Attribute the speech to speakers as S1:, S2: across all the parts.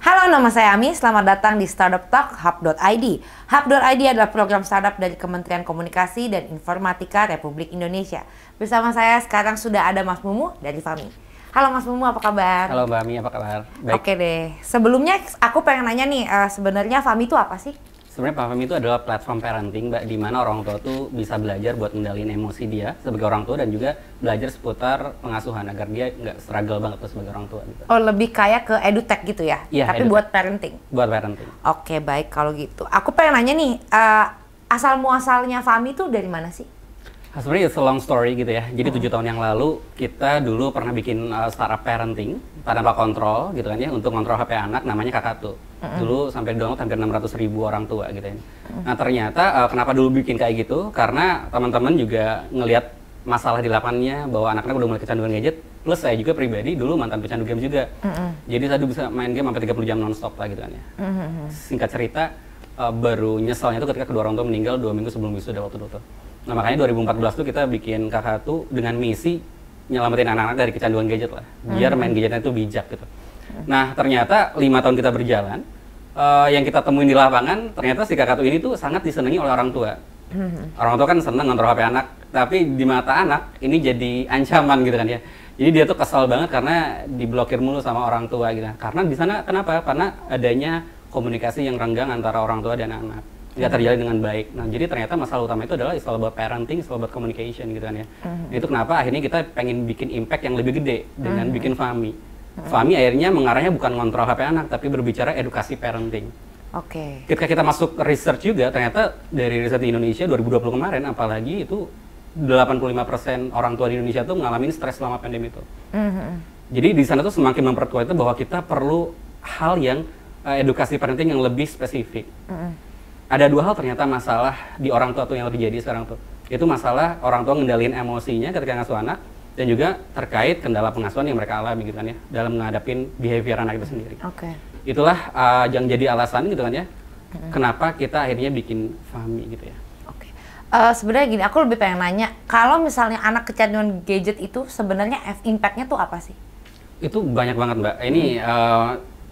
S1: Halo, nama saya Ami. Selamat datang di Startup Talk Hub.id. Hub.id adalah program startup dari Kementerian Komunikasi dan Informatika Republik Indonesia. Bersama saya sekarang sudah ada Mas Mumu dari Fami. Halo Mas Mumu, apa kabar?
S2: Halo Mbak Ami, apa kabar? Baik.
S1: Oke deh. Sebelumnya aku pengen nanya nih, sebenarnya Fami itu apa sih?
S2: Sebenarnya Fami itu adalah platform parenting, Mbak, di mana orang tua tuh bisa belajar buat ngendalin emosi dia sebagai orang tua dan juga belajar seputar pengasuhan agar dia nggak struggle banget tuh sebagai orang tua. Gitu.
S1: Oh, lebih kayak ke edutech gitu ya?
S2: Iya,
S1: tapi
S2: edutech.
S1: buat parenting?
S2: Buat parenting.
S1: Oke, baik kalau gitu. Aku pengen nanya nih, asal-muasalnya Fami itu dari mana sih?
S2: Sebenarnya it's a long story gitu ya. Jadi 7 tahun yang lalu kita dulu pernah bikin startup parenting tanpa kontrol gitu kan ya untuk kontrol HP anak namanya Kakatu. Dulu sampai download hampir 600.000 orang tua gitu ya. Nah ternyata kenapa dulu bikin kayak gitu? Karena teman-teman juga ngelihat masalah di lapangannya bahwa anak-anak udah mulai kecanduan gadget. Plus saya juga pribadi dulu mantan pecandu game juga. Jadi saya dulu bisa main game sampai 30 jam nonstop lah gitu kan ya. Singkat cerita baru nyeselnya itu ketika kedua orang tua meninggal 2 minggu sebelum wisuda waktu itu. Nah makanya 2014 tuh kita bikin Kakatu dengan misi nyelamatin anak-anak dari kecanduan gadget lah, biar main gadgetnya itu bijak gitu. Nah ternyata 5 tahun kita berjalan, yang kita temuin di lapangan ternyata si Kakatu ini tuh sangat disenangi oleh orang tua. Orang tua kan seneng ngontrol HP anak, tapi di mata anak ini jadi ancaman gitu kan ya. Jadi dia tuh kesal banget karena diblokir mulu sama orang tua gitu. Karena di sana kenapa? Karena adanya komunikasi yang renggang antara orang tua dan anak. Nggak terjalin dengan baik. Nah, jadi ternyata masalah utama itu adalah all about parenting, all about communication gitu kan ya. Itu kenapa akhirnya kita pengen bikin impact yang lebih gede dengan bikin Fami. Fami akhirnya mengarahnya bukan ngontrol HP anak, tapi berbicara edukasi parenting.
S1: Oke.
S2: Ketika kita masuk research juga, ternyata dari riset di Indonesia 2020 kemarin, apalagi itu 85% orang tua di Indonesia tuh mengalami stres selama pandemi itu. Jadi di sana tuh semakin memperkuat itu bahwa kita perlu hal yang edukasi parenting yang lebih spesifik. Ada 2 hal ternyata masalah di orang tua tuh yang terjadi sekarang tuh. Itu masalah orang tua ngendaliin emosinya ketika ngasuh anak dan juga terkait kendala pengasuhan yang mereka alami gitu kan ya dalam menghadapin behavior anak itu sendiri.
S1: Oke.
S2: Itulah yang jadi alasan gitu kan ya. Kenapa kita akhirnya bikin Fami gitu ya.
S1: Oke. Sebenarnya gini, aku lebih pengen nanya, kalau misalnya anak kecanduan gadget itu sebenarnya impact-nya tuh apa sih?
S2: Itu banyak banget Mbak. Ini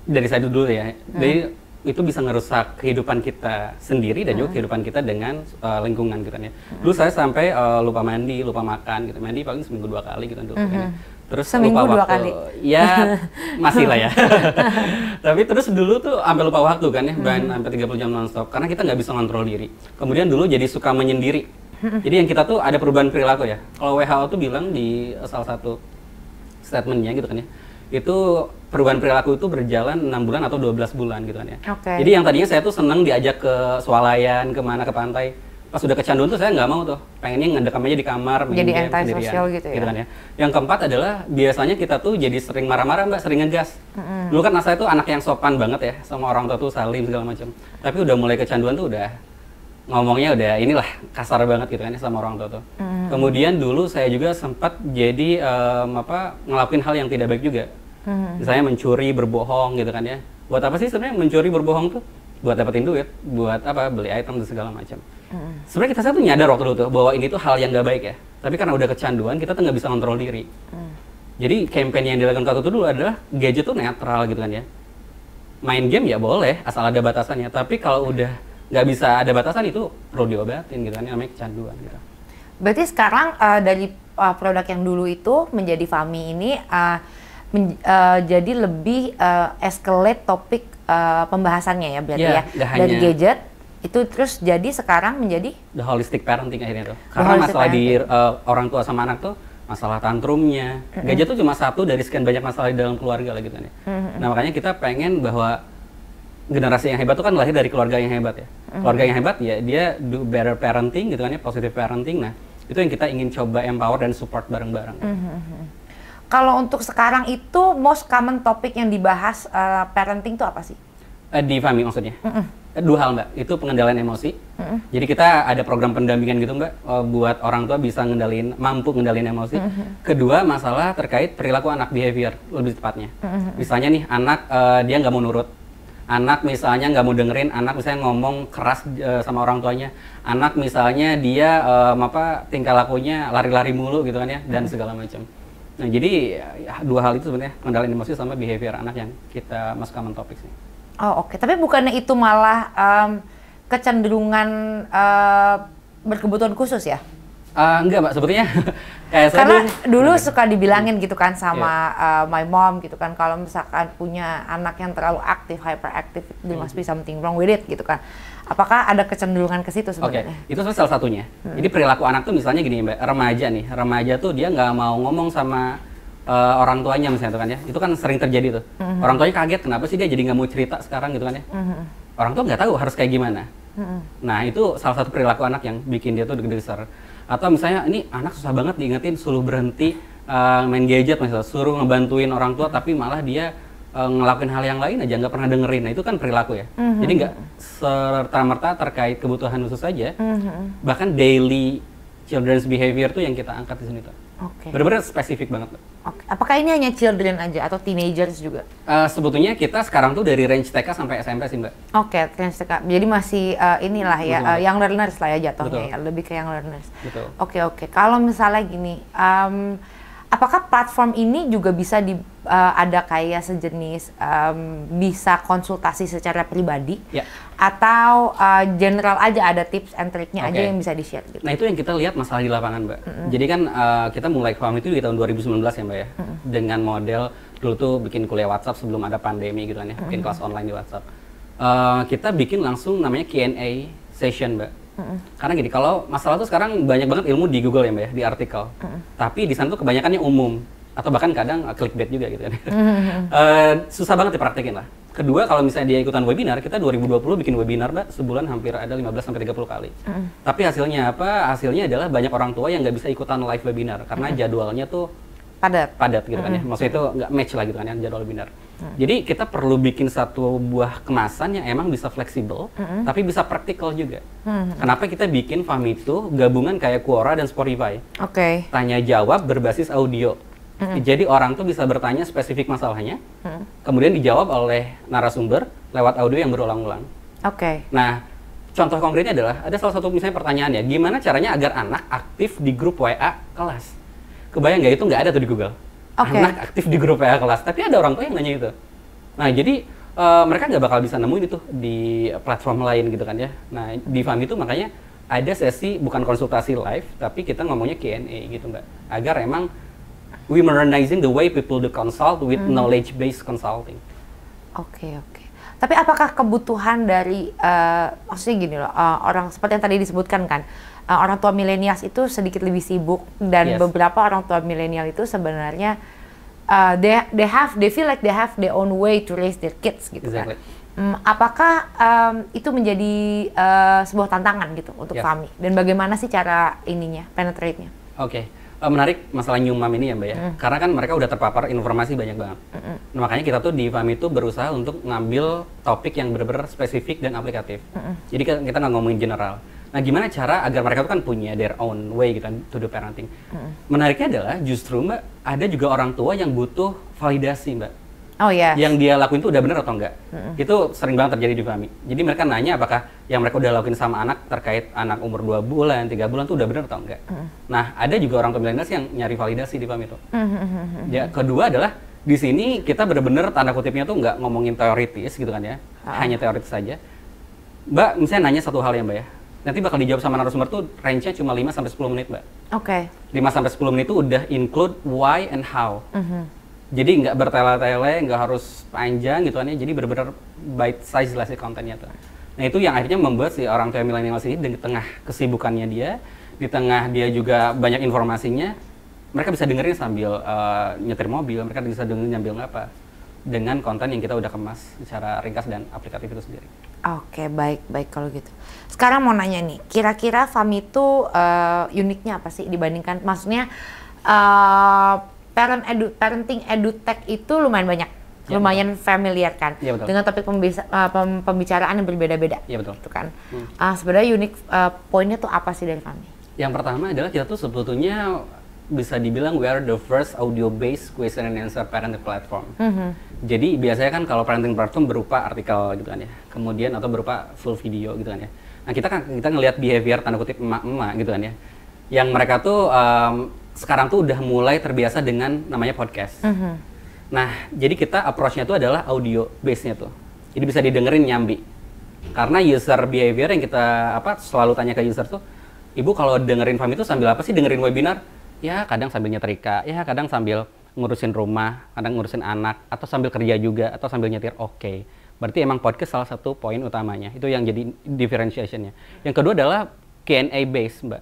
S2: dari saya dulu ya. Jadi itu bisa ngerusak kehidupan kita sendiri dan juga kehidupan kita dengan lingkungan gitu kan ya. Dulu saya sampai lupa mandi, lupa makan gitu. Mandi paling seminggu 2 kali gitu kan ya. Terus
S1: seminggu
S2: lupa
S1: 2
S2: waktu.
S1: kali?
S2: Ya masih lah ya. Tapi terus dulu tuh sampai lupa waktu kan ya, sampai 30 jam nonstop karena kita nggak bisa ngontrol diri. Kemudian dulu jadi suka menyendiri. Jadi yang kita tuh ada perubahan perilaku ya. Kalau WHO tuh bilang di salah satu statementnya gitu kan ya, itu perubahan perilaku itu berjalan 6 bulan atau 12 bulan gitu kan ya. Jadi yang tadinya saya tuh seneng diajak ke swalayan, kemana ke pantai. Pas udah kecanduan tuh saya nggak mau tuh. Pengennya ngedekam aja di kamar, main
S1: jadi
S2: game
S1: antisosial gitu ya.
S2: kan ya. Yang keempat adalah biasanya kita tuh jadi sering marah-marah Mbak, sering ngegas. Dulu kan saya tuh anak yang sopan banget ya, sama orang tua tuh salim segala macam. Tapi udah mulai kecanduan tuh udah ngomongnya udah inilah kasar banget gitu kan ya sama orang tua tuh. Kemudian dulu saya juga sempat jadi ngelakuin hal yang tidak baik juga. Misalnya mencuri, berbohong gitu kan ya. Buat apa sih sebenarnya mencuri, berbohong tuh? Buat dapetin duit, buat apa? Beli item dan segala macam. Sebenarnya saya tuh nyadar waktu itu bahwa ini tuh hal yang nggak baik ya. Tapi karena udah kecanduan, kita tuh nggak bisa kontrol diri. Jadi campaign yang dilakukan Kakatu dulu adalah gadget tuh netral gitu kan ya. Main game ya boleh, asal ada batasannya. Tapi kalau udah nggak bisa ada batasan itu perlu diobatin gitu kan, namanya kecanduan gitu.
S1: Berarti sekarang dari produk yang dulu itu menjadi Fami ini jadi lebih escalate topik pembahasannya ya berarti ya dari gadget itu terus jadi sekarang menjadi
S2: the holistic parenting akhirnya tuh. Karena masalah di orang tua sama anak tuh masalah tantrumnya. Gadget tuh cuma satu dari sekian banyak masalah di dalam keluarga lah gitu kan ya. Nah makanya kita pengen bahwa generasi yang hebat tuh kan lahir dari keluarga yang hebat ya. Keluarga yang hebat ya dia do better parenting gitu kan ya, positive parenting. Nah itu yang kita ingin coba empower dan support bareng-bareng.
S1: Kalau untuk sekarang itu most common topik yang dibahas parenting itu apa sih?
S2: Di Fami maksudnya? 2 hal Mbak, itu pengendalian emosi. Jadi kita ada program pendampingan gitu Mbak, buat orang tua bisa mampu ngendalin emosi. Kedua masalah terkait perilaku anak, behavior lebih tepatnya. Misalnya nih anak dia nggak mau nurut. Anak misalnya nggak mau dengerin, anak misalnya ngomong keras sama orang tuanya. Anak misalnya dia tingkah lakunya lari-lari mulu gitu kan ya, dan segala macam. Nah, jadi dua hal itu sebenarnya, pengendalian emosi sama behavior anak yang kita masuk common topics nih.
S1: Oh, oke. Tapi bukannya itu malah kecenderungan berkebutuhan khusus ya?
S2: Enggak, Mbak, sebetulnya kayak
S1: karena dulu suka dibilangin gitu kan sama my mom gitu kan, kalau misalkan punya anak yang terlalu aktif, hyperactive, there must be something wrong with it gitu kan. Apakah ada kecenderungan ke situ sebenarnya?
S2: Itu salah satunya. Jadi perilaku anak tuh misalnya gini, Mbak, remaja tuh dia nggak mau ngomong sama orang tuanya misalnya tuh kan ya. Itu kan sering terjadi tuh. Orang tuanya kaget, kenapa sih dia jadi nggak mau cerita sekarang gitu kan ya. Orang tua nggak tahu harus kayak gimana. Nah, itu salah satu perilaku anak yang bikin dia tuh deg-degan. Atau misalnya ini anak susah banget diingetin suruh berhenti main gadget misalnya, suruh ngebantuin orang tua tapi malah dia ngelakuin hal yang lain aja, nggak pernah dengerin. Nah, itu kan perilaku ya. Jadi nggak serta-merta terkait kebutuhan khusus saja, bahkan daily children's behavior tuh yang kita angkat di sini tuh. Benar-benar spesifik banget.
S1: Apakah ini hanya children aja atau teenagers juga?
S2: Sebetulnya kita sekarang tuh dari range TK sampai SMP sih, Mbak.
S1: Range TK. Jadi masih inilah ya, young learners lah ya jatuhnya. Ya, lebih ke young learners.
S2: Betul.
S1: Oke. Kalau misalnya gini, apakah platform ini juga bisa ada kayak sejenis bisa konsultasi secara pribadi? Atau general aja ada tips and triknya aja yang bisa di-share gitu?
S2: Nah, itu yang kita lihat masalah di lapangan, Mbak. Jadi kan kita mulai farm itu di tahun 2019 ya, Mbak ya. Dengan model dulu tuh bikin kuliah WhatsApp sebelum ada pandemi gitu kan ya, bikin kelas online di WhatsApp. Kita bikin langsung namanya Q&A session, Mbak. Karena gini, kalau masalah tuh sekarang banyak banget ilmu di Google ya, Mbak ya, di artikel. Tapi di sana tuh kebanyakannya umum atau bahkan kadang clickbait juga gitu kan. Susah banget dipraktekin lah. Kedua, kalau misalnya dia ikutan webinar, kita 2020 bikin webinar, Mbak, sebulan hampir ada 15-30 kali. Tapi hasilnya apa? Hasilnya adalah banyak orang tua yang nggak bisa ikutan live webinar, karena jadwalnya tuh padat gitu kan ya. Maksudnya itu nggak match lah gitu kan ya, jadwal webinar. Jadi kita perlu bikin satu buah kemasan yang emang bisa fleksibel, tapi bisa praktikal juga. Kenapa kita bikin Fahmi itu gabungan kayak Quora dan Spotify? Tanya jawab berbasis audio. Jadi orang tuh bisa bertanya spesifik masalahnya, kemudian dijawab oleh narasumber lewat audio yang berulang-ulang. Nah, contoh konkretnya adalah ada salah satu misalnya pertanyaan ya, gimana caranya agar anak aktif di grup WA kelas? Kebayang nggak, itu nggak ada tuh di Google. Anak aktif di grup WA kelas, tapi ada orang tua yang nanya itu. Nah, jadi mereka nggak bakal bisa nemuin itu di platform lain gitu kan ya. Nah, di Fahmi itu makanya ada sesi bukan konsultasi live, tapi kita ngomongnya Q&A gitu, Mbak. Agar emang we modernizing the way people do consult with knowledge-based consulting. Tapi apakah kebutuhan dari, maksudnya gini loh, orang seperti yang tadi disebutkan kan, orang tua milenials itu sedikit lebih sibuk dan beberapa orang tua milenial itu sebenarnya they feel like they have their own way to raise their kids gitu kan. Apakah itu menjadi sebuah tantangan gitu untuk kami, dan bagaimana sih cara ininya, penetrate-nya? Menarik masalah new mom ini ya, Mbak ya. Karena kan mereka udah terpapar informasi banyak banget. Nah, makanya kita tuh di Fahmi itu berusaha untuk ngambil topik yang benar-benar spesifik dan aplikatif. Jadi kita nggak ngomongin general. Nah, gimana cara agar mereka tuh kan punya their own way gitu to do parenting. Menariknya adalah justru, Mbak, ada juga orang tua yang butuh validasi, Mbak. Yang dia lakuin itu udah bener atau enggak. Itu sering banget terjadi di Fahmi. Jadi mereka nanya apakah yang mereka udah lakuin sama anak terkait anak umur 2 bulan, 3 bulan tuh udah bener atau enggak. Nah, ada juga orang tua milenial yang nyari validasi di Fahmi itu. Ya, kedua adalah di sini kita bener-bener tanda kutipnya tuh nggak ngomongin teoritis gitu kan ya. Hanya teoritis saja. Mbak, misalnya nanya satu hal ya, Mbak ya. Nanti bakal dijawab sama narasumber tuh range-nya cuma 5-10 menit, Mbak. 5-10 menit itu udah include why and how. Jadi nggak bertele-tele, nggak harus panjang gitu kan ya. Jadi benar-benar bite size lah sih kontennya tuh. Nah, itu yang akhirnya membuat si orang tua milenial ini di tengah kesibukannya dia, di tengah dia juga banyak informasinya, mereka bisa dengerin sambil nyetir mobil, mereka bisa dengerin sambil apa, dengan konten yang kita udah kemas secara ringkas dan aplikatif itu sendiri.
S1: Baik kalau gitu. Sekarang mau nanya nih, kira-kira Fahmi itu uniknya apa sih dibandingkan, maksudnya parenting edutech itu lumayan banyak, lumayan familiar kan, dengan topik pembicaraan yang berbeda-beda. Gitu kan. Sebenarnya unik poinnya tuh apa sih dari Fahmi?
S2: Yang pertama adalah kita tuh sebetulnya bisa dibilang we are the first audio-based question and answer parenting platform. Jadi biasanya kan kalau parenting platform berupa artikel gitu kan ya, kemudian atau berupa full video gitu kan ya. Nah, kita ngelihat behavior tanda kutip emak-emak gitu kan ya, yang mereka tuh sekarang tuh udah mulai terbiasa dengan namanya podcast. Nah, jadi kita approach-nya tuh adalah audio base-nya tuh. Jadi bisa didengerin nyambi. Karena user behavior yang kita selalu tanya ke user tuh, Ibu kalau dengerin Fahmi itu sambil apa sih dengerin webinar? Ya kadang sambil nyetrika, ya kadang sambil ngurusin rumah, kadang ngurusin anak, atau sambil kerja juga, atau sambil nyetir. Oke. Berarti emang podcast salah satu poin utamanya. Itu yang jadi differentiation-nya. Yang kedua adalah Q&A base, Mbak.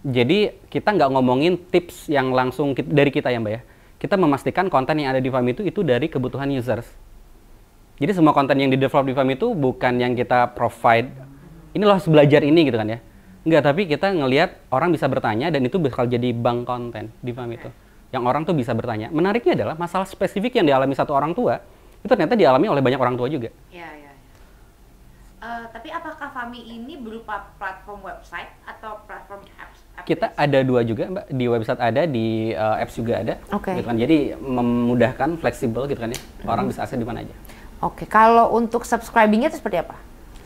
S2: Jadi kita nggak ngomongin tips yang langsung dari kita ya Mbak ya. Kita memastikan konten yang ada di Fahmi itu dari kebutuhan users. Jadi semua konten yang di-develop di Fahmi itu bukan yang kita provide, ini lo harus belajar ini gitu kan ya. Enggak, tapi kita ngelihat orang bisa bertanya dan itu bakal jadi bank konten di Fahmi itu. Yang orang tuh bisa bertanya. Menariknya adalah masalah spesifik yang dialami satu orang tua, itu ternyata dialami oleh banyak orang tua juga.
S1: Iya. Tapi apakah Fahmi ini berupa platform website atau platform apps?
S2: Kita ada dua juga Mbak, di website ada, di apps juga ada. Gitu kan. Jadi memudahkan, fleksibel gitu kan ya. Orang bisa akses di mana aja.
S1: Oke, kalau untuk subscribing-nya itu seperti apa?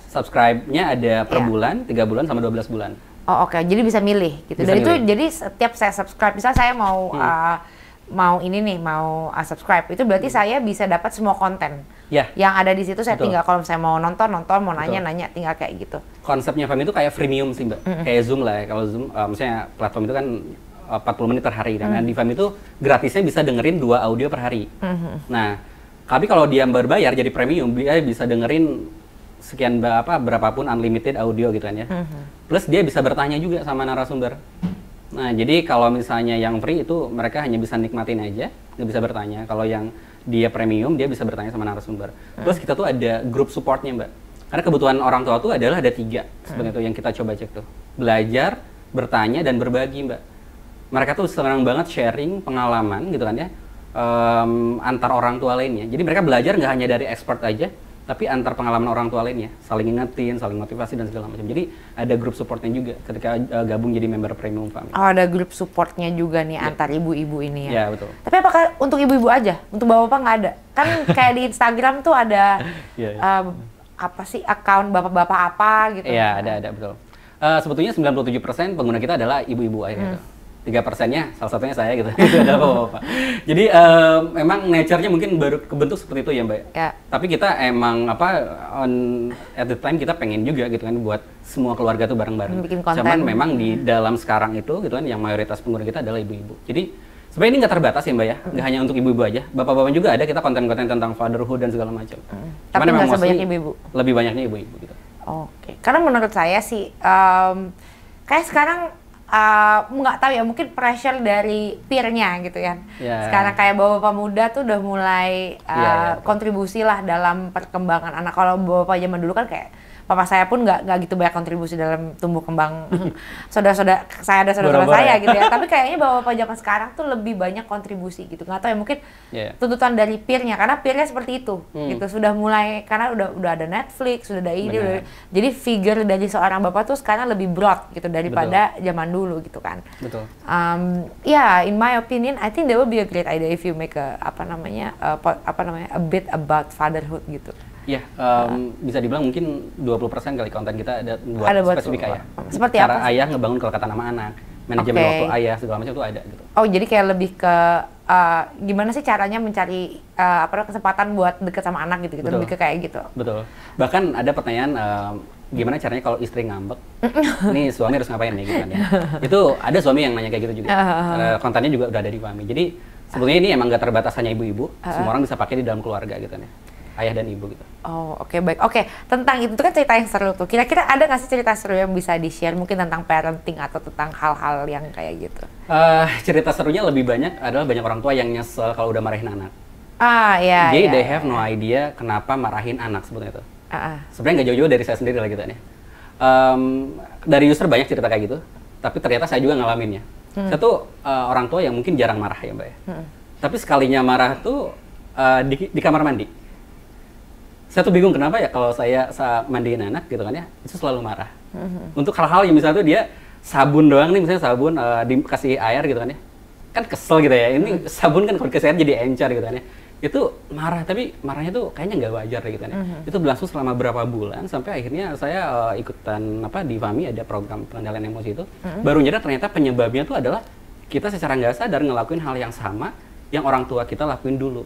S2: Subscribe-nya ada per bulan, 3 bulan sama 12 bulan.
S1: Oh oke, jadi bisa milih gitu. Dan itu jadi setiap saya subscribe, misalnya saya mau subscribe, itu berarti saya bisa dapat semua konten yang ada di situ. Saya tinggal kalau saya mau nonton, mau nanya, tinggal kayak gitu.
S2: Konsepnya Fahmi itu kayak freemium sih Mbak, kayak Zoom lah ya. Kalau Zoom, misalnya platform itu kan 40 menit per hari, dan di Fahmi itu gratisnya bisa dengerin 2 audio per hari. Nah, tapi kalau dia berbayar jadi premium, dia bisa dengerin sekian berapapun unlimited audio gitu kan ya. Plus dia bisa bertanya juga sama narasumber. Nah, jadi kalau misalnya yang free itu mereka hanya bisa nikmatin aja, nggak bisa bertanya. Kalau yang dia premium, dia bisa bertanya sama narasumber. Terus kita tuh ada grup supportnya Mbak. Karena kebutuhan orang tua tuh adalah ada 3 sebenarnya tuh yang kita coba cek tuh. Belajar, bertanya, dan berbagi Mbak. Mereka tuh senang banget sharing pengalaman gitu kan ya, antar orang tua lainnya. Jadi mereka belajar nggak hanya dari expert aja, tapi antar pengalaman orang tua lainnya, saling ingetin, saling motivasi dan segala macam. Jadi ada grup supportnya juga ketika gabung jadi member premium Fahmi. Oh,
S1: ada grup supportnya juga nih antar ibu-ibu ini ya?
S2: Iya, betul.
S1: Tapi apakah untuk ibu-ibu aja? Untuk bapak-bapak nggak ada? Kan kayak di Instagram tuh ada apa sih, account bapak-bapak apa gitu?
S2: Iya, ada betul. Sebetulnya 97% pengguna kita adalah ibu-ibu akhirnya tuh. 3%-nya salah satunya saya gitu. Itu ada bapak-bapak. Jadi memang nature-nya mungkin baru kebentuk seperti itu ya Mbak. Ya. Tapi kita emang at the time kita pengen juga gitu kan buat semua keluarga tuh bareng-bareng.
S1: Bikin konten.
S2: Cuman memang di dalam sekarang itu gitu kan yang mayoritas pengguna kita adalah ibu-ibu. Jadi sebenarnya ini nggak terbatas ya Mbak ya. Nggak hanya untuk ibu-ibu aja. Bapak-bapak juga ada kita konten-konten tentang fatherhood dan segala macam.
S1: Tapi nggak sebanyak ibu-ibu.
S2: Lebih banyaknya ibu-ibu gitu.
S1: Oke. Karena menurut saya sih kayak sekarang nggak tahu ya, mungkin pressure dari peer-nya gitu kan. Sekarang kayak bapak-bapak muda tuh udah mulai kontribusi lah dalam perkembangan anak. Kalau bapak zaman dulu kan kayak papa saya pun nggak gitu banyak kontribusi dalam tumbuh kembang saudara-saudara saya, ada saudara saya gitu ya. Tapi kayaknya bapak-bapak zaman sekarang tuh lebih banyak kontribusi gitu. Nggak tahu ya, mungkin tuntutan dari peer-nya, karena peer-nya seperti itu gitu. Sudah mulai, karena udah ada Netflix, sudah ada ini, jadi figure dari seorang bapak tuh sekarang lebih broad gitu daripada zaman dulu gitu kan.
S2: Betul.
S1: In my opinion, I think that would be a great idea if you make a a bit about fatherhood gitu.
S2: Iya, bisa dibilang mungkin 20% kali konten kita ada buat spesifik ayah.
S1: Seperti
S2: cara
S1: apa?
S2: Ayah ngebangun kelekatan sama anak, manajemen waktu ayah, segala macam itu ada gitu.
S1: Oh, jadi kayak lebih ke gimana sih caranya mencari kesempatan buat deket sama anak gitu, lebih ke kayak gitu.
S2: Betul. Bahkan ada pertanyaan gimana caranya kalau istri ngambek, nih suami harus ngapain nih gitu kan ya. Itu ada suami yang nanya kayak gitu juga. Kontennya juga udah ada di Fahmi. Jadi sebetulnya ini emang gak terbatas hanya ibu-ibu, semua orang bisa pakai di dalam keluarga gitu kan ya. Ayah dan ibu gitu.
S1: Oh, oke, baik. Oke, tentang itu kan cerita yang seru tuh. Kira-kira ada nggak sih cerita seru yang bisa di-share mungkin tentang parenting atau tentang hal-hal yang kayak gitu?
S2: Cerita serunya lebih banyak adalah banyak orang tua yang nyesel kalau udah marahin anak.
S1: Iya.
S2: Jadi they have no idea kenapa marahin anak sebetulnya itu. Sebenarnya nggak jauh-jauh dari saya sendiri lah gitu ya. Dari user banyak cerita kayak gitu, tapi ternyata saya juga ngalaminnya. Saya tuh orang tua yang mungkin jarang marah ya Mbak ya. Tapi sekalinya marah tuh di kamar mandi. Saya tuh bingung kenapa ya kalau saya mandiin anak gitu kan ya, itu selalu marah. Untuk hal-hal yang misalnya tuh dia sabun doang nih, misalnya sabun dikasih air gitu kan ya, kan kesel gitu ya. Ini sabun kan kalau dikasih air jadi encer gitu kan ya. Itu marah, tapi marahnya tuh kayaknya nggak wajar gitu kan ya. Itu berlangsung selama berapa bulan sampai akhirnya saya ikutan di Fahmi ada program pengendalian emosi itu. Baru nyadar ternyata penyebabnya tuh adalah kita secara nggak sadar ngelakuin hal yang sama yang orang tua kita lakuin dulu.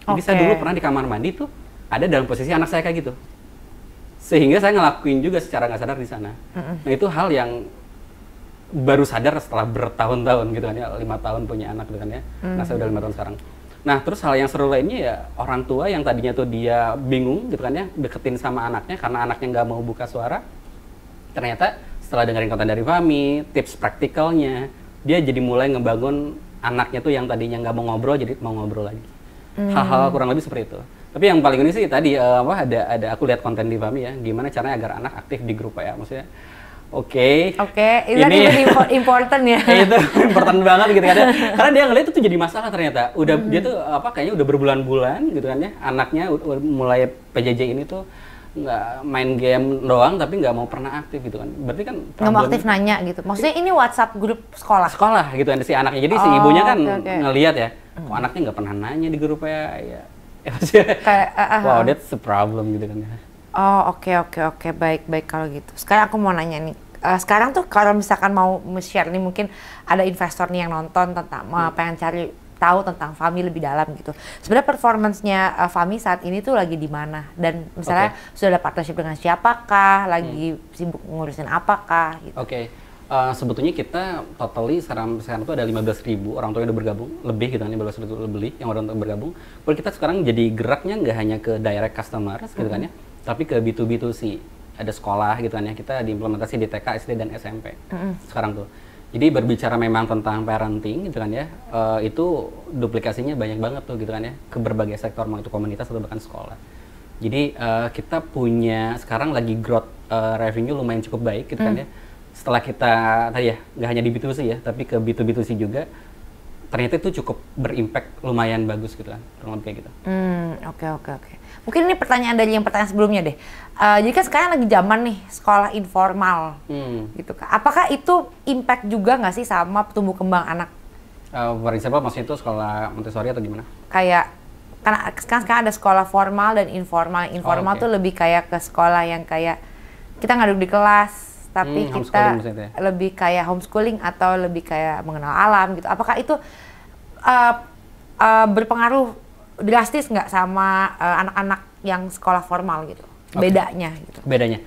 S2: Jadi saya dulu pernah di kamar mandi tuh ada dalam posisi anak saya kayak gitu. Sehingga saya ngelakuin juga secara nggak sadar di sana. Nah itu hal yang baru sadar setelah bertahun-tahun gitu kan ya, 5 tahun punya anak gitu kan ya. Nah saya udah 5 tahun sekarang. Nah terus hal yang seru lainnya ya orang tua yang tadinya tuh dia bingung gitu kan ya, deketin sama anaknya karena anaknya nggak mau buka suara. Ternyata setelah dengerin konten dari Fahmi, tips praktikalnya, dia jadi mulai ngebangun anaknya tuh yang tadinya nggak mau ngobrol jadi mau ngobrol lagi. Hal-hal kurang lebih seperti itu. Tapi yang paling ini sih tadi ada aku lihat konten di Fahmi ya, gimana caranya agar anak aktif di grup ya, maksudnya. Oke,
S1: ini important ya.
S2: Itu important banget gitu kan ya. Karena dia ngeliat itu tuh jadi masalah ternyata. Udah dia tuh kayaknya udah berbulan-bulan gitu kan ya. Anaknya mulai PJJ ini tuh nggak main game doang tapi nggak mau pernah aktif gitu kan. Berarti kan
S1: nggak mau aktif nanya gitu. Maksudnya ini WhatsApp grup sekolah.
S2: Sekolah gitu kan si anaknya. Jadi si ibunya kan ngelihat ya, kok anaknya nggak pernah nanya di grupnya ya. Wow, that's a problem gitu kan ya.
S1: Oh, oke. Baik kalau gitu. Sekarang aku mau nanya nih. Sekarang tuh kalau misalkan mau share nih, mungkin ada investor nih yang nonton tentang pengen cari tahu tentang Fahmi lebih dalam gitu. Sebenarnya performance-nya Fahmi saat ini tuh lagi di mana? Dan misalnya sudah ada partnership dengan siapakah? Lagi sibuk ngurusin apakah gitu.
S2: Sebetulnya kita totally sekarang tuh ada 15.000 orang tua yang udah bergabung, lebih gitu kan, 15.000 lebih yang orang tua bergabung. Kalau kita sekarang jadi geraknya nggak hanya ke direct customers gitu kan ya, tapi ke B2B2C. Ada sekolah gitu kan ya, kita diimplementasi di TK, SD, dan SMP sekarang tuh. Jadi berbicara memang tentang parenting gitu kan ya, itu duplikasinya banyak banget tuh gitu kan ya, ke berbagai sektor, mau itu komunitas atau bahkan sekolah. Jadi kita punya sekarang lagi growth revenue lumayan cukup baik gitu kan ya. Setelah kita tadi ya, nggak hanya di B2C ya, tapi ke B2B2C juga, ternyata itu cukup berimpact lumayan bagus gitu kan, kurang lebih kayak gitu.
S1: Oke. Mungkin ini pertanyaan dari yang pertanyaan sebelumnya deh. Jadi kan sekarang lagi zaman nih sekolah informal, gitu kan. Apakah itu impact juga nggak sih sama tumbuh kembang anak?
S2: For example, maksudnya itu sekolah Montessori atau gimana?
S1: Kayak karena sekarang ada sekolah formal dan informal. Informal tuh lebih kayak ke sekolah yang kayak kita nggak duduk di kelas, tapi kita lebih kayak homeschooling atau lebih kayak mengenal alam gitu. Apakah itu berpengaruh drastis nggak sama anak-anak yang sekolah formal gitu? Bedanya gitu.
S2: Bedanya.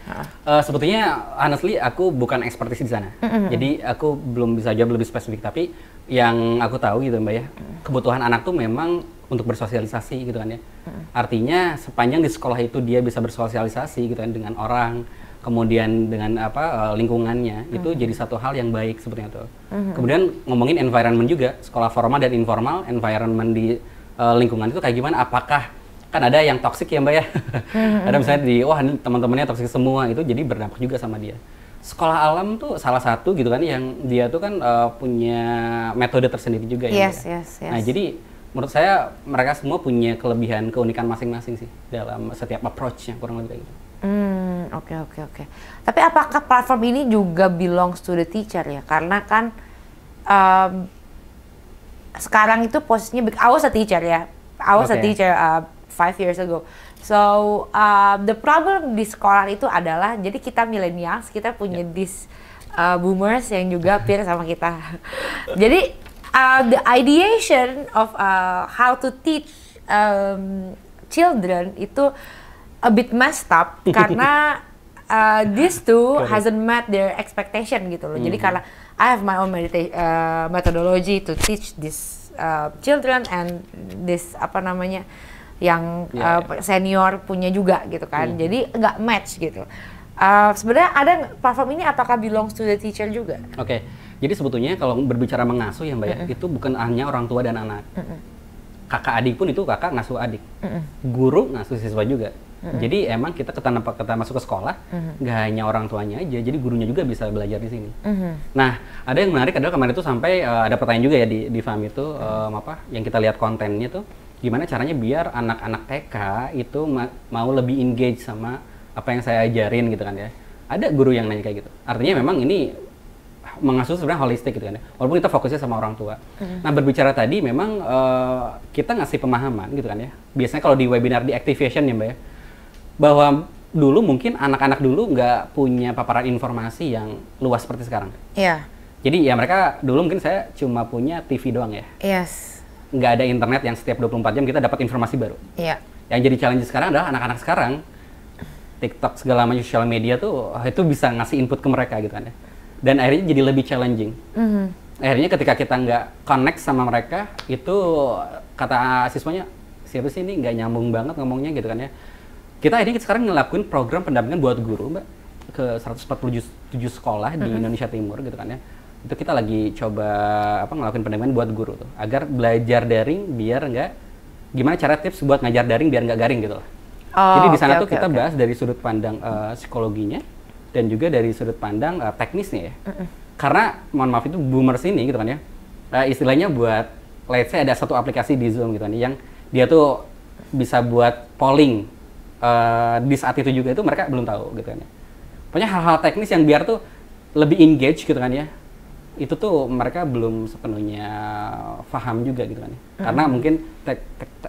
S2: Sebetulnya honestly aku bukan expertise di sana. Jadi aku belum bisa jawab lebih spesifik, tapi yang aku tahu gitu Mbak ya, kebutuhan anak tuh memang untuk bersosialisasi gitu kan ya. Artinya sepanjang di sekolah itu dia bisa bersosialisasi gitu kan dengan orang, kemudian dengan lingkungannya, itu jadi satu hal yang baik sebetulnya tuh. Kemudian ngomongin environment juga, sekolah formal dan informal, environment di lingkungan itu kayak gimana? Apakah kan ada yang toksik ya Mbak ya? Ada misalnya ini teman-temannya toksik semua, itu jadi berdampak juga sama dia. Sekolah alam tuh salah satu gitu kan yang dia tuh kan punya metode tersendiri juga ya.
S1: Yes.
S2: Nah jadi menurut saya mereka semua punya kelebihan keunikan masing-masing sih dalam setiap approach-nya, kurang lebih kayak gitu.
S1: Oke. Tapi apakah platform ini juga belongs to the teacher ya? Karena kan sekarang itu posisinya, I was a teacher ya. I was a teacher 5 years ago. So the problem di sekolah itu adalah, jadi kita millennials, kita punya this boomers yang juga peer sama kita. Jadi the ideation of how to teach children itu a bit messed up karena these two hasn't met their expectation gitu loh. Jadi karena I have my own methodology to teach this children and this yang senior punya juga gitu kan. Jadi nggak match gitu. Sebenarnya ada platform ini apakah belongs to the teacher juga?
S2: Oke. Jadi sebetulnya kalau berbicara mengasuh ya Mbak ya, itu bukan hanya orang tua dan anak. Kakak adik pun itu kakak ngasuh adik. Guru ngasuh siswa juga. Jadi emang kita masuk ke sekolah, nggak hanya orang tuanya aja, jadi gurunya juga bisa belajar di sini. Nah, ada yang menarik adalah kemarin itu sampai ada pertanyaan juga ya di Fahmi itu, yang kita lihat kontennya tuh, gimana caranya biar anak-anak TK itu mau lebih engage sama apa yang saya ajarin gitu kan ya. Ada guru yang nanya kayak gitu. Artinya memang ini mengasuh sebenarnya holistik gitu kan ya. Walaupun kita fokusnya sama orang tua. Nah, berbicara tadi memang kita ngasih pemahaman gitu kan ya. Biasanya kalau di webinar di activation ya Mbak ya, bahwa dulu mungkin anak-anak dulu nggak punya paparan informasi yang luas seperti sekarang.
S1: Iya.
S2: Jadi ya mereka dulu mungkin saya cuma punya TV doang ya.
S1: Yes.
S2: Nggak ada internet yang setiap 24 jam kita dapat informasi baru.
S1: Iya.
S2: Yang jadi challenge sekarang adalah anak-anak sekarang TikTok segala macam sosial media tuh itu bisa ngasih input ke mereka gitu kan ya. Dan akhirnya jadi lebih challenging. Akhirnya ketika kita nggak connect sama mereka, itu kata siswanya, siapa sih ini nggak nyambung banget ngomongnya gitu kan ya. Kita akhirnya sekarang ngelakuin program pendampingan buat guru, Mbak, ke 147 sekolah di Indonesia Timur gitu kan ya. Itu kita lagi coba ngelakuin pendampingan buat guru tuh, agar belajar daring biar nggak, gimana cara tips buat ngajar daring biar nggak garing gitu loh. Jadi di sana tuh kita bahas dari sudut pandang psikologinya dan juga dari sudut pandang teknisnya ya. Karena mohon maaf itu boomers ini gitu kan ya, istilahnya buat let's say ada satu aplikasi di Zoom gitu kan yang dia tuh bisa buat polling di saat itu juga, itu mereka belum tahu gitu kan ya. Pokoknya hal-hal teknis yang biar tuh lebih engage gitu kan ya, itu tuh mereka belum sepenuhnya paham juga gitu kan ya. Karena mungkin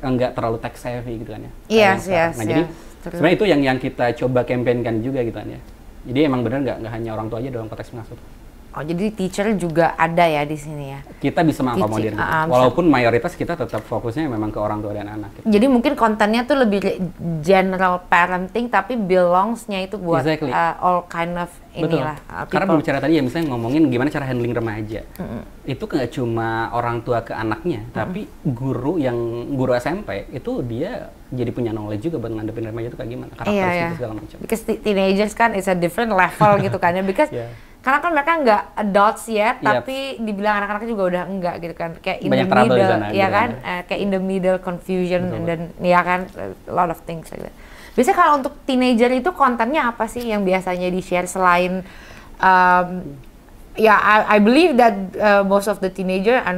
S2: enggak terlalu tech savvy gitu kan ya.
S1: Yes.
S2: Nah jadi sebenarnya itu yang kita coba campaignkan juga gitu kan ya. Jadi emang benar nggak hanya orang tua aja dalam konteks pengasuh.
S1: Oh, jadi teacher juga ada ya di sini ya?
S2: Kita bisa mengakomodir gitu. Walaupun mayoritas kita tetap fokusnya memang ke orang tua dan anak. Gitu.
S1: Jadi mungkin kontennya tuh lebih general parenting, tapi belongs-nya itu buat all kind of inilah.
S2: Karena berbicara tadi ya misalnya ngomongin gimana cara handling remaja. Itu nggak cuma orang tua ke anaknya, tapi guru SMP itu dia jadi punya knowledge juga buat ngadepin remaja itu kayak gimana, karakteristik segala macam.
S1: Because teenagers kan is a different level gitu kan ya. Because karena kan mereka nggak adults yet, tapi dibilang anak-anak juga udah enggak gitu kan, kayak in the middle, ya kan, kayak in the middle confusion, and then ya kan, a lot of things like that. Biasanya kalau untuk teenager itu kontennya apa sih yang biasanya di share selain I believe that most of the teenager are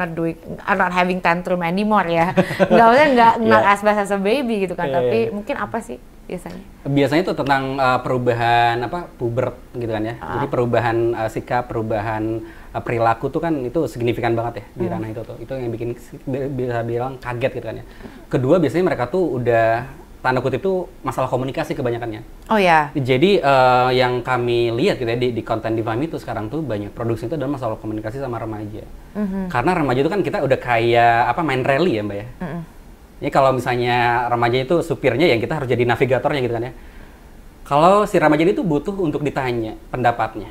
S1: not having tantrum anymore ya, nggak as a baby gitu kan, tapi mungkin apa sih biasanya?
S2: Biasanya itu tentang perubahan puber gitu kan ya. Jadi perubahan sikap, perubahan perilaku tuh kan itu signifikan banget ya di ranah itu tuh. Itu yang bikin bisa bilang kaget gitu kan ya. Kedua biasanya mereka tuh udah tanda kutip tuh masalah komunikasi kebanyakannya.
S1: Oh ya.
S2: Jadi yang kami lihat gitu ya di konten di Fahmi itu sekarang tuh banyak produksi itu adalah masalah komunikasi sama remaja. Karena remaja itu kan kita udah kayak main rally ya Mbak ya. Ini kalau misalnya remaja itu supirnya yang kita harus jadi navigatornya gitu kan ya. Kalau si remaja itu butuh untuk ditanya pendapatnya.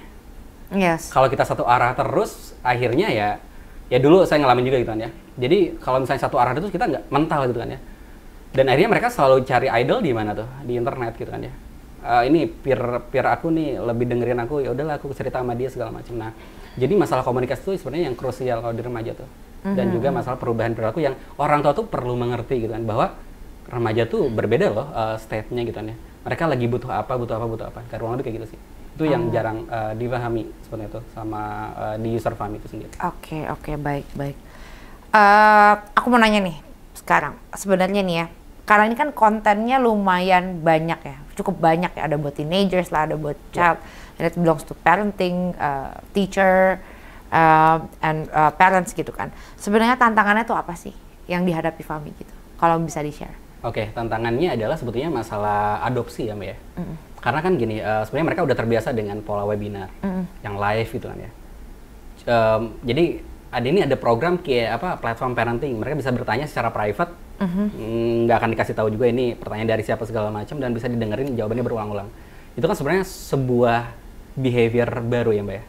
S1: Yes.
S2: Kalau kita satu arah terus, akhirnya ya dulu saya ngalamin juga gitu kan ya. Jadi kalau misalnya satu arah terus kita nggak mental gitu kan ya. Dan akhirnya mereka selalu cari idol di mana tuh, di internet gitu kan ya. Ini peer aku nih lebih dengerin aku, ya udahlah aku cerita sama dia segala macam. Nah, jadi masalah komunikasi itu sebenarnya yang krusial kalau di remaja tuh. Dan juga masalah perubahan perilaku yang orang tua tuh perlu mengerti gitu kan, bahwa remaja tuh berbeda loh state-nya gitu kan ya. Mereka lagi butuh apa. Kayak ruang lebih kayak gitu sih. Itu yang jarang dipahami seperti itu sama di user Fahmi itu sendiri.
S1: Oke, baik. Aku mau nanya nih sekarang, sebenarnya nih ya, karena ini kan kontennya lumayan banyak ya, cukup banyak ya, ada buat teenagers lah, ada buat child, and it belongs to parenting, teacher, and parents gitu kan. Sebenarnya tantangannya tuh apa sih yang dihadapi Fahmi gitu? Kalau bisa di-share.
S2: Oke, tantangannya adalah sebetulnya masalah adopsi ya Mbak ya. Karena kan gini, sebenarnya mereka udah terbiasa dengan pola webinar yang live gitu kan ya. Jadi ada program kayak platform parenting. Mereka bisa bertanya secara private, nggak akan dikasih tahu juga ini pertanyaan dari siapa segala macam, dan bisa didengerin jawabannya berulang-ulang. Itu kan sebenarnya sebuah behavior baru ya Mbak ya.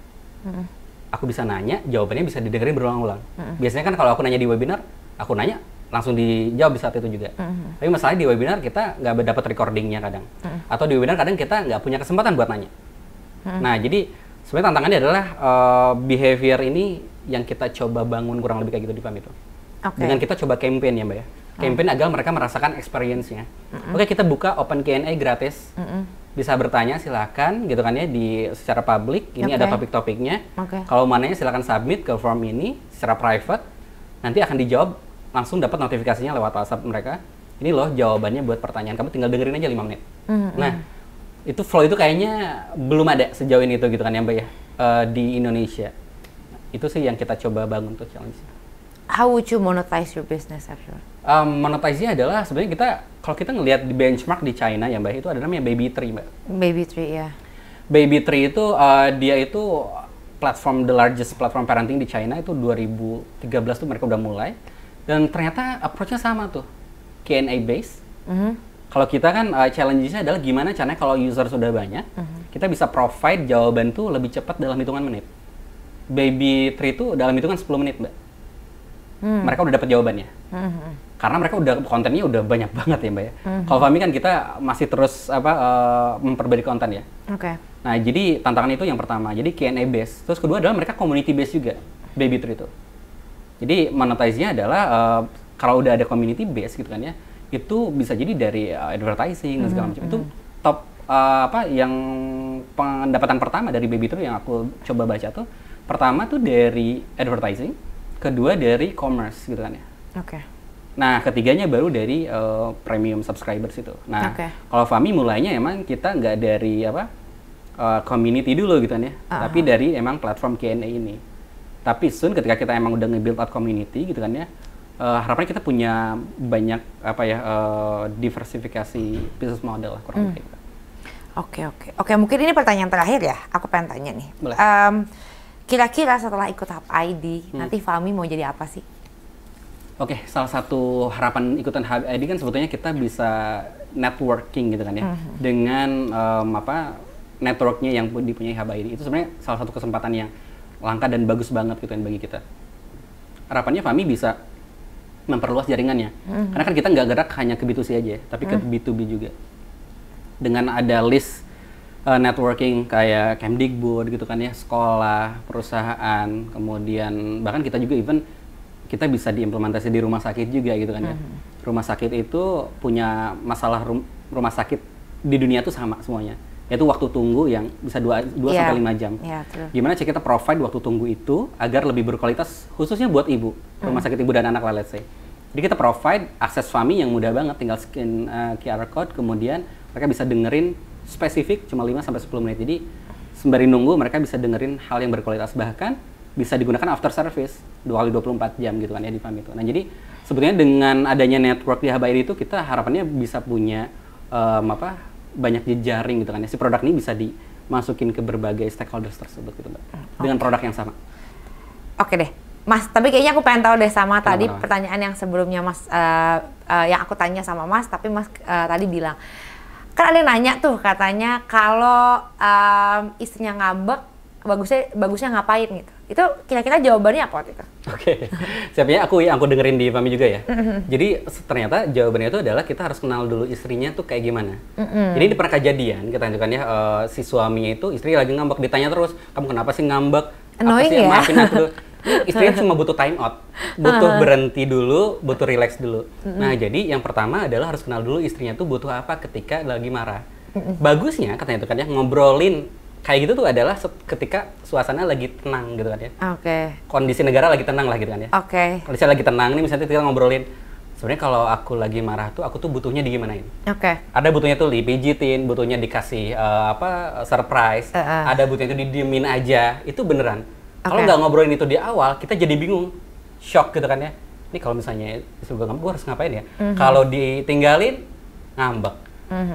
S2: Aku bisa nanya, jawabannya bisa didengerin berulang-ulang. Biasanya kan kalau aku nanya di webinar, aku nanya langsung dijawab di saat itu juga. Tapi masalahnya di webinar kita nggak dapat recordingnya kadang. Atau di webinar kadang kita nggak punya kesempatan buat nanya. Nah, jadi sebenarnya tantangannya adalah behavior ini yang kita coba bangun kurang lebih kayak gitu di Fahmi itu. Dengan kita coba campaign ya Mbak ya. Campaign agar mereka merasakan experience-nya. Oke, kita buka open Q&A gratis. Bisa bertanya silakan gitu kan ya secara publik. Ini ada topik-topiknya. Kalau mananya silakan submit ke form ini secara private. Nanti akan dijawab, langsung dapat notifikasinya lewat WhatsApp mereka. Ini loh jawabannya buat pertanyaan kamu, tinggal dengerin aja 5 menit. Nah, itu flow itu kayaknya belum ada sejauh ini gitu kan ya Mbak ya, di Indonesia. Itu sih yang kita coba bangun tuh challenge.
S1: How would you monetize your business actually?
S2: Monetize-nya adalah sebenarnya kalau kita ngelihat di benchmark di China ya Mbak, itu ada namanya Baby Tree Mbak.
S1: Baby Tree ya.
S2: Baby Tree itu dia itu platform, the largest platform parenting di China itu 2013 tuh mereka udah mulai. Dan ternyata approach-nya sama tuh, Q&A based. Kalau kita kan challenge-nya adalah gimana caranya kalau user sudah banyak, kita bisa provide jawaban tuh lebih cepat dalam hitungan menit. Baby Tree itu dalam hitungan 10 menit, Mbak. Mereka udah dapat jawabannya. Karena mereka udah kontennya udah banyak banget ya, Mbak ya. Kalau Fami kan kita masih terus memperbaiki konten ya.
S1: Oke.
S2: Nah, jadi tantangan itu yang pertama. Jadi Q&A based. Terus kedua adalah mereka community based juga, Baby Tree itu. Jadi monetize-nya adalah kalau udah ada community based gitu kan ya, itu bisa jadi dari advertising dan segala macam. Itu top yang pendapatan pertama dari Baby Tree yang aku coba baca tuh, pertama tuh dari advertising, kedua dari commerce gitu kan ya.
S1: Oke.
S2: Nah, ketiganya baru dari premium subscribers itu. Nah, kalau Fami mulainya emang kita nggak dari community dulu gitu kan ya, tapi dari emang platform Q&A ini. Tapi soon ketika kita emang udah nge-build out community gitu kan ya, harapannya kita punya banyak diversifikasi business model lah kurang lebih.
S1: Oke, mungkin ini pertanyaan terakhir ya. Aku pengen tanya nih.
S2: Boleh.
S1: Kira-kira setelah ikut Hub ID, nanti Fami mau jadi apa sih?
S2: Oke, salah satu harapan ikutan Hub ID kan sebetulnya kita bisa networking gitu kan ya, dengan networknya yang dipunyai Hub ID. Itu sebenarnya salah satu kesempatan yang langka dan bagus banget gitu kan bagi kita. Harapannya Fami bisa memperluas jaringannya, karena kan kita nggak gerak hanya ke B2C aja, tapi ke B2B juga. Dengan ada list networking kayak Kemdikbud gitu kan ya, sekolah, perusahaan, kemudian bahkan kita juga even kita bisa diimplementasi di rumah sakit juga gitu kan ya. Rumah sakit itu punya masalah rumah sakit di dunia tuh sama semuanya, yaitu waktu tunggu yang bisa 2 sampai 5 jam. Gimana cara kita provide waktu tunggu itu agar lebih berkualitas, khususnya buat ibu, rumah sakit ibu dan anak lah, let's say. Jadi kita provide akses Fami yang mudah banget, tinggal scan QR code, kemudian mereka bisa dengerin spesifik cuma 5 sampai 10 menit. Jadi sembari nunggu mereka bisa dengerin hal yang berkualitas, bahkan bisa digunakan after service 2 kali 24 jam gitu kan ya di Fami itu. Nah, jadi sebetulnya dengan adanya network di Hub ID itu kita harapannya bisa punya banyak jejaring gitu kan ya. Si produk ini bisa dimasukin ke berbagai stakeholders tersebut gitu, Mbak. Dengan produk yang sama.
S1: Oke deh. Mas, tapi kayaknya aku pengen tahu deh sama tadi pertanyaan yang sebelumnya Mas, yang aku tanya sama Mas, tapi Mas tadi bilang, kan ada yang nanya tuh katanya kalau istrinya ngambek, bagusnya ngapain gitu. Itu kira-kira jawabannya apa waktu itu?
S2: Oke, siapnya aku dengerin di Fami juga ya. Jadi ternyata jawabannya itu adalah kita harus kenal dulu istrinya tuh kayak gimana. Jadi di pernah kejadian kita tunjukkan ya, si suaminya itu istri lagi ngambek, ditanya terus, kamu kenapa sih ngambek?
S1: Annoying
S2: apa sih,
S1: ya?
S2: maafin aku dulu. Istrinya cuma butuh time out, butuh berhenti dulu, butuh relax dulu. Nah, jadi yang pertama adalah harus kenal dulu istrinya tuh butuh apa ketika lagi marah. Bagusnya katanya itu kan ya, ngobrolin kayak gitu tuh adalah ketika suasana lagi tenang gitu kan ya. Kondisi negara lagi tenang lah gitu kan ya. Kondisi lagi tenang nih, misalnya kita ngobrolin, sebenarnya kalau aku lagi marah tuh, aku tuh butuhnya digimanain. Ada butuhnya tuh dipijitin, butuhnya dikasih surprise, ada butuhnya itu didiemin aja, itu beneran. Kalau nggak ngobrolin itu di awal, kita jadi bingung, shock gitu kan ya. Ini kalau misalnya istri gue ngambek, gue harus ngapain ya? Kalau ditinggalin, ngambek.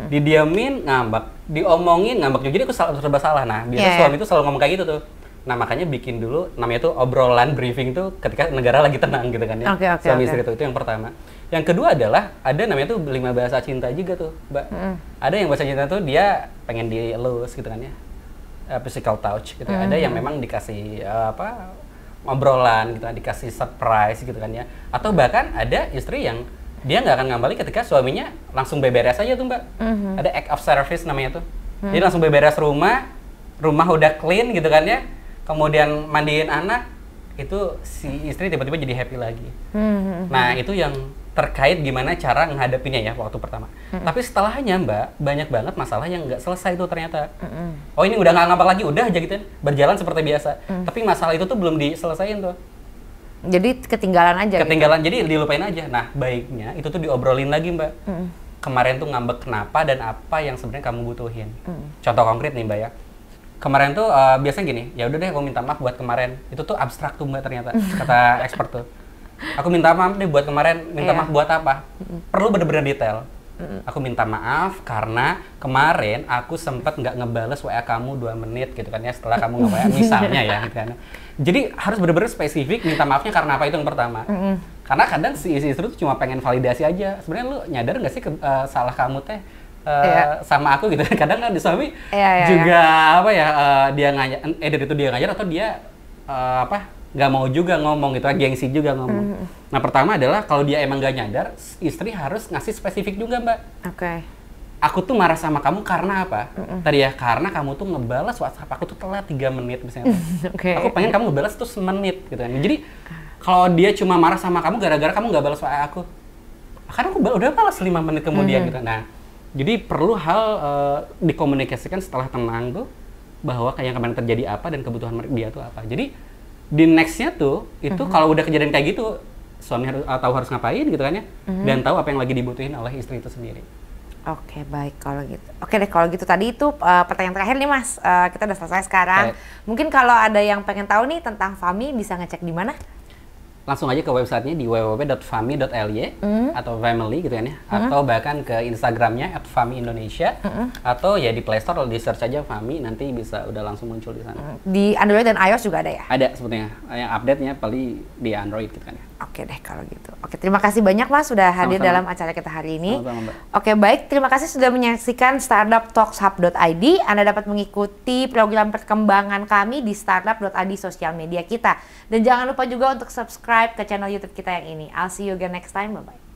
S2: Didiamin, ngambek. Diomongin, ngambek juga. Jadi aku serba salah. Nah, biasanya suami itu selalu ngomong kayak gitu tuh. Nah, makanya bikin dulu, namanya tuh obrolan briefing tuh ketika negara lagi tenang gitu kan ya. Suami istri itu yang pertama. Yang kedua adalah, ada namanya tuh 5 bahasa cinta juga tuh, Mbak. Ada yang bahasa cinta tuh dia pengen dielus gitu kan ya. Physical touch gitu. Ada yang memang dikasih obrolan gitu, dikasih surprise gitu kan ya. Atau bahkan ada istri yang dia nggak akan ngambali ketika suaminya langsung beberes aja tuh, Mbak. Ada act of service namanya tuh. Jadi langsung beberes rumah udah clean gitu kan ya. Kemudian mandiin anak, itu si istri tiba-tiba jadi happy lagi. Nah, itu yang terkait gimana cara menghadapinya ya waktu pertama. Tapi setelahnya, Mbak, banyak banget masalah yang nggak selesai itu ternyata. Oh, ini udah nggak ngambek lagi, udah aja gitu, berjalan seperti biasa. Tapi masalah itu tuh belum diselesain tuh.
S1: Jadi ketinggalan aja.
S2: Ketinggalan, gitu? Jadi dilupain aja. Nah, baiknya itu tuh diobrolin lagi, Mbak. Kemarin tuh ngambek kenapa dan apa yang sebenarnya kamu butuhin. Contoh konkret nih, Mbak ya. Kemarin tuh biasanya gini, ya udah deh aku minta maaf buat kemarin. Itu tuh abstrak tuh, Mbak, ternyata kata expert tuh. Aku minta maaf deh buat kemarin, minta maaf buat apa? Perlu bener-bener detail. Aku minta maaf karena kemarin aku sempat nggak ngebales WA kamu 2 menit gitu kan ya setelah kamu nge-WA misalnya ya gitu kan. Jadi harus benar-benar spesifik minta maafnya karena apa, itu yang pertama. Karena kadang si istri tuh cuma pengen validasi aja. Sebenarnya lu nyadar nggak sih salah kamu teh sama aku gitu. Kadang kan di suami juga apa ya dia ngajar, dari itu dia ngajar atau dia nggak mau juga ngomong gitu, gengsi juga ngomong. Nah pertama adalah kalau dia emang nggak nyadar, istri harus ngasih spesifik juga Mbak. Aku tuh marah sama kamu karena apa? Tadi ya, karena kamu tuh ngebalas WhatsApp aku tuh telat 3 menit misalnya. Aku pengen kamu ngebalas tuh semenit gitu kan. Jadi kalau dia cuma marah sama kamu gara-gara kamu nggak balas WA aku, karena aku udah balas 5 menit kemudian gitu. Nah jadi perlu hal dikomunikasikan setelah tenang tuh, bahwa kayak yang kemarin terjadi apa dan kebutuhan dia tuh apa. Jadi di nextnya tuh itu kalau udah kejadian kayak gitu, suami harus tahu harus ngapain gitu kan ya, dan tahu apa yang lagi dibutuhin oleh istri itu sendiri.
S1: Oke, baik kalau gitu. Oke deh kalau gitu, tadi itu pertanyaan terakhir nih Mas, kita udah selesai sekarang. Mungkin kalau ada yang pengen tahu nih tentang Fami bisa ngecek di mana?
S2: Langsung aja ke websitenya di www.fami.ly atau family gitu kan ya, atau bahkan ke Instagramnya @fami_indonesia, atau ya di Play Store kalau di search aja Fami nanti bisa udah langsung muncul di sana. Di
S1: Android dan iOS juga ada ya?
S2: Ada sebetulnya, yang update-nya paling di Android gitu kan ya.
S1: Oke deh kalau gitu. Oke, terima kasih banyak Mas sudah hadir dalam acara kita hari ini.
S2: Sama-sama, Mbak.
S1: Oke, baik, terima kasih sudah menyaksikan startuptalkshub.id. Anda dapat mengikuti program perkembangan kami di startup.id sosial media kita. Dan jangan lupa juga untuk subscribe ke channel YouTube kita yang ini. I'll see you again next time. Bye-bye.